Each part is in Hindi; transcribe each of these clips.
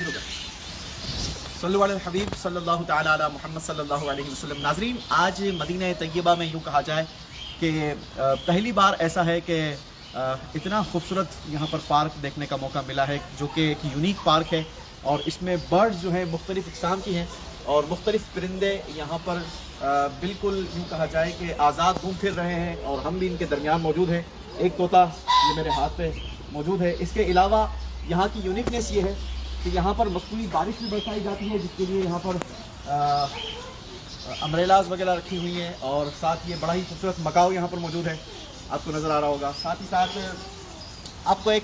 सल्लल्लाहु अलैहि हबीब सल्लल्लाहु तआला अला मुहम्मद सल्लल्लाहु अलैहि वसल्लम। नाज़रीन, आज मदीना तैयबा में यूँ कहा जाए कि पहली बार ऐसा है कि इतना खूबसूरत यहाँ पर पार्क देखने का मौका मिला है, जो कि एक यूनिक पार्क है और इसमें बर्ड्स जो हैं मुख्तलिफ़ इक़साम की हैं और मुख्तलिफ़ परिंदे यहाँ पर बिल्कुल यूँ कहा जाए कि आज़ाद घूम फिर रहे हैं और हम भी इनके दरमियान मौजूद हैं। एक तोता ये मेरे हाथ पे मौजूद है। इसके अलावा यहाँ की यूनिकनेस ये है कि यहाँ पर मसनूई बारिश भी बरसाई जाती है, जिसके लिए यहाँ पर अम्ब्रेलाज वगैरह रखी हुई हैं और साथ ये बड़ा ही खूबसूरत मकाओ यहाँ पर मौजूद है, आपको नज़र आ रहा होगा। साथ ही साथ आपको एक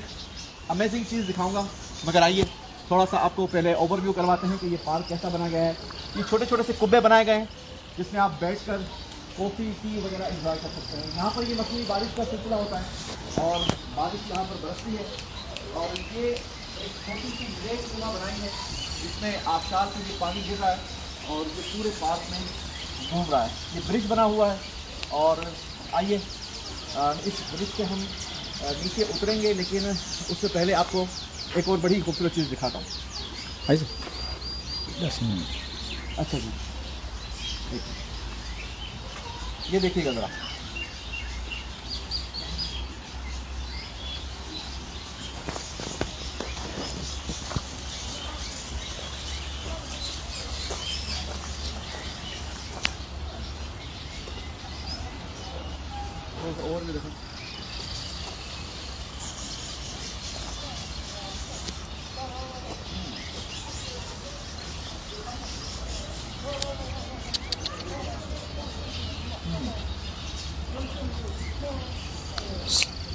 अमेजिंग चीज़ दिखाऊंगा, मगर आइए थोड़ा सा आपको पहले ओवरव्यू करवाते हैं कि ये पार्क कैसा बना गया है। ये छोटे छोटे से कुब्बे बनाए गए हैं जिसमें आप बैठकर कॉफ़ी टी वगैरह एंजॉय कर सकते हैं। यहाँ पर ये मसनूई बारिश का सिलसिला होता है और बारिश यहाँ पर बरसती है और ये एक छोटी सी लेक नुमा बनाई है जिसमें आबशार से ये पानी गिर रहा है और ये पूरे पार्क में घूम रहा है। ये ब्रिज बना हुआ है और आइए इस ब्रिज से हम नीचे उतरेंगे, लेकिन उससे पहले आपको एक और बड़ी खूबसूरत चीज़ दिखाता हूँ। अच्छा जी, ये देखिएगा ज़रा। और भी देखो,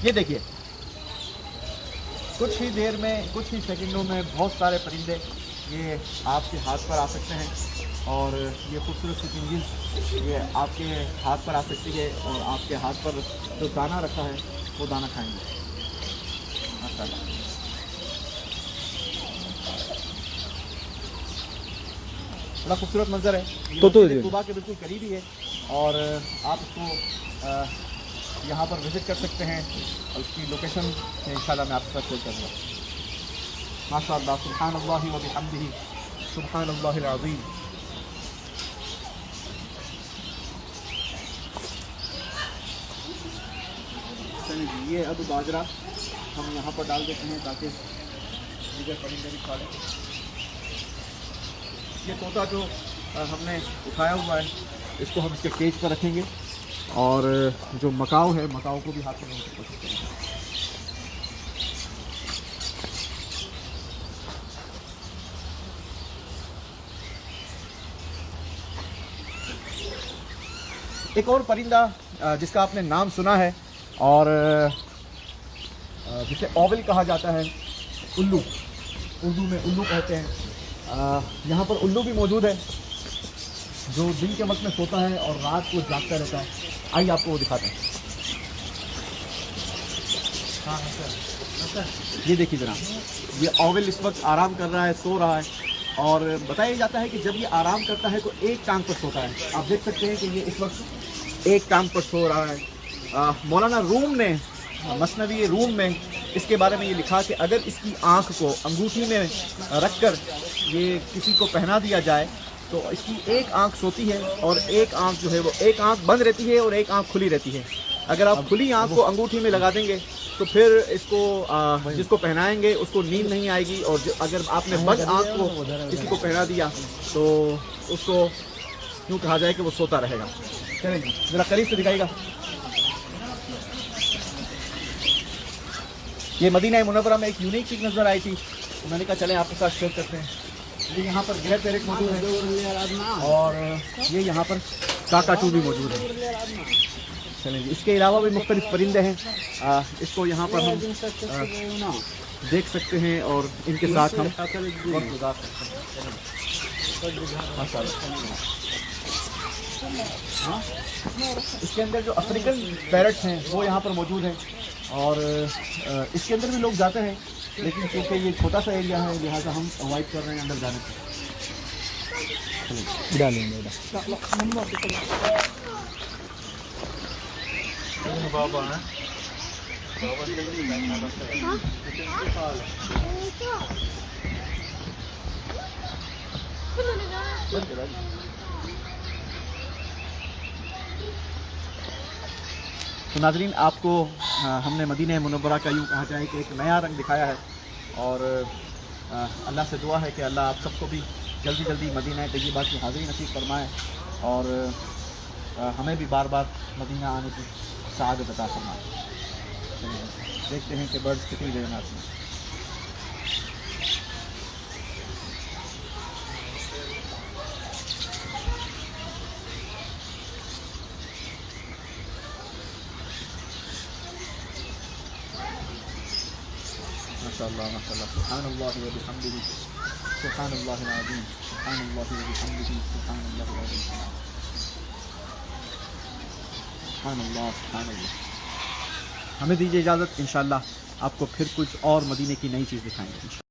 ये देखिए, कुछ ही देर में, कुछ ही सेकंडों में बहुत सारे परिंदे ये आपके हाथ पर आ सकते हैं और ये खूबसूरत सी चिंगीज़ ये आपके हाथ पर आ सकती है और आपके हाथ पर जो दाना रखा है वो दाना खाएंगे। माशाल्लाह, बड़ा खूबसूरत मंजर है। ये कुबा के बिल्कुल करीब ही है और आप इसको यहाँ पर विज़िट कर सकते हैं और उसकी लोकेशन इंशाल्लाह मैं आपके साथ शेयर करूँगा। माशाअल्लाह, सुब्हानल्लाहि व बिहम्दिही, सुब्हानल्लाहिल अज़ीम। ये अब बाजरा हम यहाँ पर डाल देते हैं ताकि दीगर परिंदे भी खा लें। ये तोता जो हमने उठाया हुआ है इसको हम इसके केज पर रखेंगे और जो मकाओ है, मकाओ को भी हाथ में नहीं पकड़ सकते हैं। एक और परिंदा जिसका आपने नाम सुना है और जिसे ओवल कहा जाता है, उल्लू, उर्दू में उल्लू कहते हैं। यहाँ पर उल्लू भी मौजूद है जो दिन के वक्त में सोता है और रात को जागता रहता है। आइए आपको वो दिखाते हैं। हाँ सर, ये देखिए जनाब, ये ओवल इस वक्त आराम कर रहा है, सो रहा है और बताया जाता है कि जब ये आराम करता है तो एक टांग पर सोता है। आप देख सकते हैं कि ये इस वक्त एक टांग पर सो रहा है। मौलाना रूम ने मसनवी रूम में इसके बारे में ये लिखा कि अगर इसकी आँख को अंगूठी में रखकर ये किसी को पहना दिया जाए तो इसकी एक आंख सोती है और एक आंख जो है वो एक आंख बंद रहती है और एक आंख खुली रहती है। अगर आप खुली आंख को अंगूठी में लगा देंगे तो फिर इसको जिसको पहनाएंगे उसको नींद नहीं आएगी और अगर आपने बंद आंख को किसी को पहना दिया तो उसको यूँ कहा जाए कि वो सोता रहेगा। चलिए ज़रा करीब से दिखाएगा। ये मदीना मुनव्वरा में एक यूनिक चीज़ नज़र आई थी, मैंने कहा चलें आपके साथ शेयर करते हैं। ये यहाँ पर ग्रे पैरेट मौजूद है और ये यहाँ पर काकाटू भी मौजूद है। चलेंगे, इसके अलावा भी मुख्तलिफ परिंदे हैं, इसको यहाँ पर हम देख सकते हैं और इनके साथ हम वक्त गुजार सकते हैं। इसके अंदर जो अफ्रीकन पैरेट्स हैं वो यहाँ पर मौजूद हैं और इसके अंदर भी लोग जाते हैं, लेकिन क्योंकि ये छोटा सा एरिया है लिहाजा हम अवॉइड कर रहे हैं अंदर जाने से। बाबा है तो नाज़रीन, आपको हमने मदीना मुनव्वरा का यूँ कहा जाए कि एक नया रंग दिखाया है, और अल्लाह से दुआ है कि अल्लाह आप सबको भी जल्दी जल्दी मदीना तैयबा की हाज़िरी नसीब फरमाए, और हमें भी बार बार मदीना आने की सआदत अता फरमाए। देखते हैं कि बर्ड्स कितनी देर में आती हैं। माशाअल्लाह माशाअल्लाह, सुब्हानल्लाह व बिहम्दिही, सुब्हानल्लाहिल अज़ीम, सुब्हानल्लाह व बिहम्दिही, सुब्हानल्लाहिल अज़ीम, सुब्हानल्लाह सुब्हानल्लाह। हमें दीजिए इजाज़त, इंशाअल्लाह आपको फिर कुछ और मदीने की नई चीज़ दिखाएंगे।